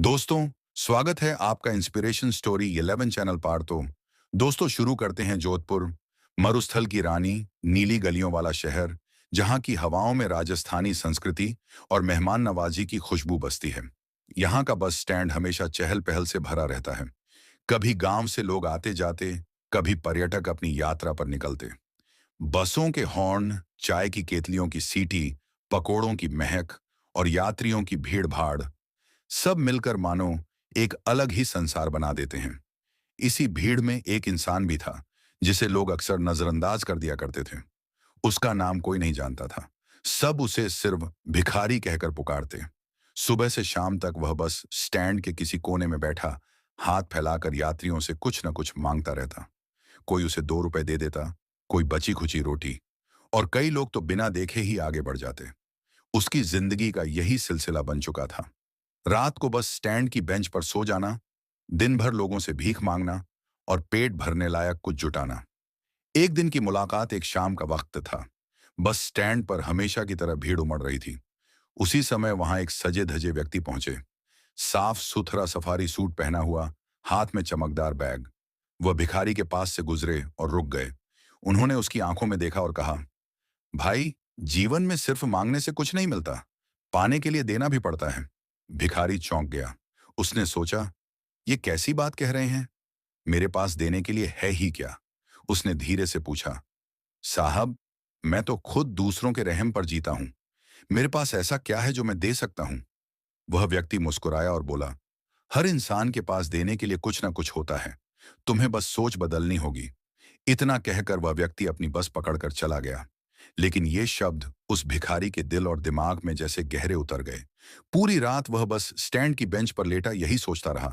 दोस्तों, स्वागत है आपका इंस्पिरेशन स्टोरी 11 चैनल पर। तो दोस्तों, शुरू करते हैं जोधपुर, मरुस्थल की रानी, नीली गलियों वाला शहर, जहां की हवाओं में राजस्थानी संस्कृति और मेहमान नवाजी की खुशबू बसती है। यहाँ का बस स्टैंड हमेशा चहल पहल से भरा रहता है। कभी गांव से लोग आते जाते, कभी पर्यटक अपनी यात्रा पर निकलते। बसों के हॉर्न, चाय की केतलियों की सीटी, पकोड़ों की महक और यात्रियों की भीड़ भाड़, सब मिलकर मानो एक अलग ही संसार बना देते हैं। इसी भीड़ में एक इंसान भी था, जिसे लोग अक्सर नजरअंदाज कर दिया करते थे। उसका नाम कोई नहीं जानता था। सब उसे सिर्फ भिखारी कहकर पुकारते। सुबह से शाम तक वह बस स्टैंड के किसी कोने में बैठा, हाथ फैलाकर यात्रियों से कुछ न कुछ मांगता रहता। कोई उसे 2 रुपए दे देता, कोई बची खुची रोटी, और कई लोग तो बिना देखे ही आगे बढ़ जाते। उसकी जिंदगी का यही सिलसिला बन चुका था। रात को बस स्टैंड की बेंच पर सो जाना, दिन भर लोगों से भीख मांगना और पेट भरने लायक कुछ जुटाना। एक दिन की मुलाकात एक शाम का वक्त था। बस स्टैंड पर हमेशा की तरह भीड़ उमड़ रही थी। उसी समय वहां एक सजे धजे व्यक्ति पहुंचे। साफ सुथरा सफारी सूट पहना हुआ, हाथ में चमकदार बैग। वह भिखारी के पास से गुजरे और रुक गए। उन्होंने उसकी आंखों में देखा और कहा, भाई, जीवन में सिर्फ मांगने से कुछ नहीं मिलता, पाने के लिए देना भी पड़ता है। भिखारी चौंक गया। उसने सोचा, ये कैसी बात कह रहे हैं? मेरे पास देने के लिए है ही क्या? उसने धीरे से पूछा, साहब, मैं तो खुद दूसरों के रहम पर जीता हूं। मेरे पास ऐसा क्या है जो मैं दे सकता हूं? वह व्यक्ति मुस्कुराया और बोला, हर इंसान के पास देने के लिए कुछ ना कुछ होता है। तुम्हें बस सोच बदलनी होगी। इतना कहकर वह व्यक्ति अपनी बस पकड़कर चला गया। लेकिन ये शब्द उस भिखारी के दिल और दिमाग में जैसे गहरे उतर गए। पूरी रात वह बस स्टैंड की बेंच पर लेटा यही सोचता रहा,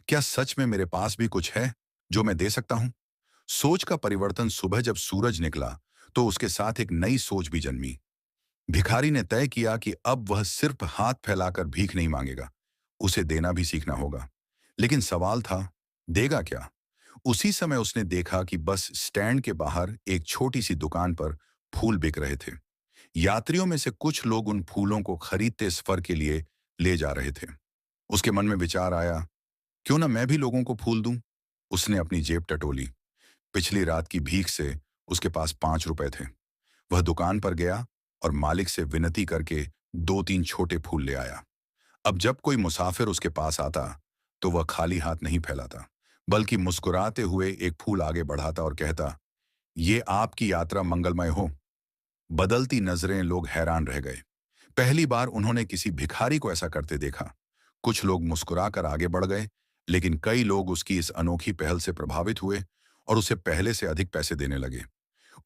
क्या सच में मेरे पास भी कुछ है जो मैं दे सकता हूं? सोच का परिवर्तन सुबह जब सूरज निकला, तो उसके साथ एक नई सोच भी जन्मी। भिखारी ने तय किया कि अब वह सिर्फ हाथ फैलाकर भीख नहीं मांगेगा, उसे देना भी सीखना होगा। लेकिन सवाल था, देगा क्या? उसी समय उसने देखा कि बस स्टैंड के बाहर एक छोटी सी दुकान पर फूल बिक रहे थे। यात्रियों में से कुछ लोग उन फूलों को खरीदते सफर के लिए ले जा रहे थे। उसके मन में विचार आया, क्यों ना मैं भी लोगों को फूल दूं? उसने अपनी जेब टटोली। पिछली रात की भीख से उसके पास 5 रुपए थे। वह दुकान पर गया और मालिक से विनती करके 2-3 छोटे फूल ले आया। अब जब कोई मुसाफिर उसके पास आता, तो वह खाली हाथ नहीं फैलाता, बल्कि मुस्कुराते हुए एक फूल आगे बढ़ाता और कहता, ये आपकी यात्रा मंगलमय हो। बदलती नजरें, लोग हैरान रह गए। पहली बार उन्होंने किसी भिखारी को ऐसा करते देखा। कुछ लोग मुस्कुराकर आगे बढ़ गए, लेकिन कई लोग उसकी इस अनोखी पहल से प्रभावित हुए और उसे पहले से अधिक पैसे देने लगे।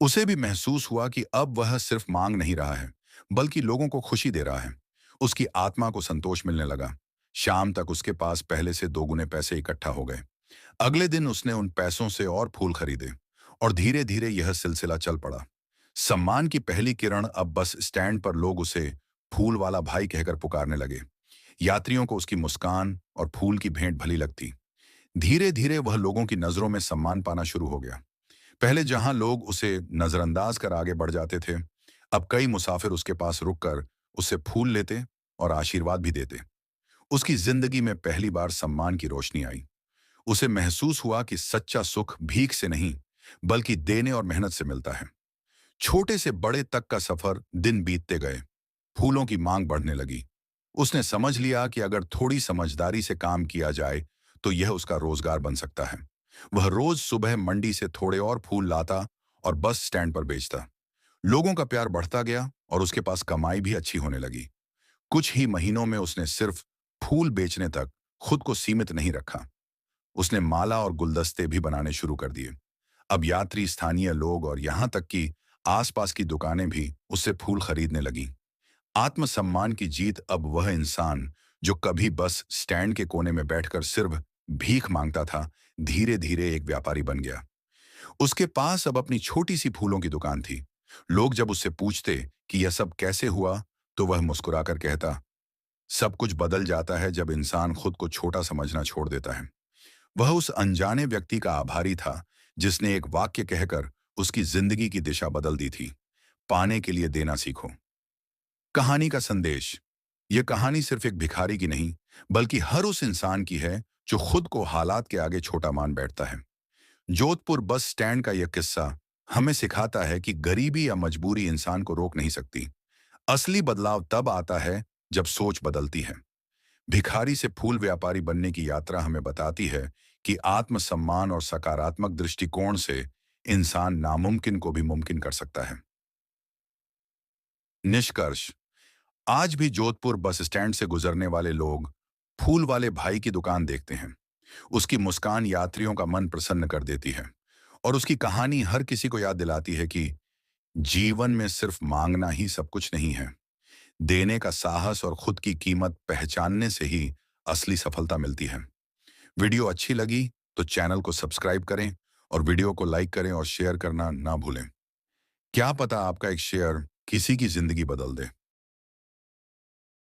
उसे भी महसूस हुआ कि अब वह सिर्फ मांग नहीं रहा है, बल्कि लोगों को खुशी दे रहा है। उसकी आत्मा को संतोष मिलने लगा। शाम तक उसके पास पहले से 2 गुने पैसे इकट्ठा हो गए। अगले दिन उसने उन पैसों से और फूल खरीदे, और धीरे धीरे यह सिलसिला चल पड़ा। सम्मान की पहली किरण अब बस स्टैंड पर लोग उसे फूल वाला भाई कहकर पुकारने लगे। यात्रियों को उसकी मुस्कान और फूल की भेंट भली लगती। धीरे धीरे वह लोगों की नजरों में सम्मान पाना शुरू हो गया। पहले जहां लोग उसे नजरअंदाज कर आगे बढ़ जाते थे, अब कई मुसाफिर उसके पास रुककर उससे फूल लेते और आशीर्वाद भी देते। उसकी जिंदगी में पहली बार सम्मान की रोशनी आई। उसे महसूस हुआ कि सच्चा सुख भीख से नहीं, बल्कि देने और मेहनत से मिलता है। छोटे से बड़े तक का सफर दिन बीतते गए। फूलों की मांग बढ़ने लगी। उसने समझ लिया कि अगर थोड़ी समझदारी से काम किया जाए, तो यह उसका रोजगार बन सकता है। वह रोज सुबह मंडी से थोड़े और फूल लाता और बस स्टैंड पर बेचता। लोगों का प्यार बढ़ता गया और उसके पास कमाई भी अच्छी होने लगी। कुछ ही महीनों में उसने सिर्फ फूल बेचने तक खुद को सीमित नहीं रखा। उसने माला और गुलदस्ते भी बनाने शुरू कर दिए। अब यात्री, स्थानीय लोग और यहां तक कि आसपास की दुकानें भी उससे फूल खरीदने लगी। आत्मसम्मान की जीत। अब वह इंसान जो कभी बस स्टैंड के कोने में बैठकर सिर्फ भीख मांगता था, धीरे धीरे एक व्यापारी बन गया। उसके पास अब अपनी छोटी सी फूलों की दुकान थी। लोग जब उससे पूछते कि यह सब कैसे हुआ, तो वह मुस्कुराकर कहता, सब कुछ बदल जाता है जब इंसान खुद को छोटा समझना छोड़ देता है। वह उस अनजाने व्यक्ति का आभारी था, जिसने एक वाक्य कहकर उसकी जिंदगी की दिशा बदल दी थी। पाने के लिए देना सीखो। कहानी का संदेश, यह कहानी सिर्फ एक भिखारी की नहीं, बल्कि हर उस इंसान की है जो खुद को हालात के आगे छोटा मान बैठता है। जोधपुर बस स्टैंड का यह किस्सा हमें सिखाता है कि गरीबी या मजबूरी इंसान को रोक नहीं सकती। असली बदलाव तब आता है जब सोच बदलती है। भिखारी से फूल व्यापारी बनने की यात्रा हमें बताती है कि आत्मसम्मान और सकारात्मक दृष्टिकोण से इंसान नामुमकिन को भी मुमकिन कर सकता है। निष्कर्ष, आज भी जोधपुर बस स्टैंड से गुजरने वाले लोग फूल वाले भाई की दुकान देखते हैं। उसकी मुस्कान यात्रियों का मन प्रसन्न कर देती है और उसकी कहानी हर किसी को याद दिलाती है कि जीवन में सिर्फ मांगना ही सब कुछ नहीं है। देने का साहस और खुद की कीमत पहचानने से ही असली सफलता मिलती है। वीडियो अच्छी लगी तो चैनल को सब्सक्राइब करें और वीडियो को लाइक करें और शेयर करना ना भूलें। क्या पता आपका एक शेयर किसी की जिंदगी बदल दे।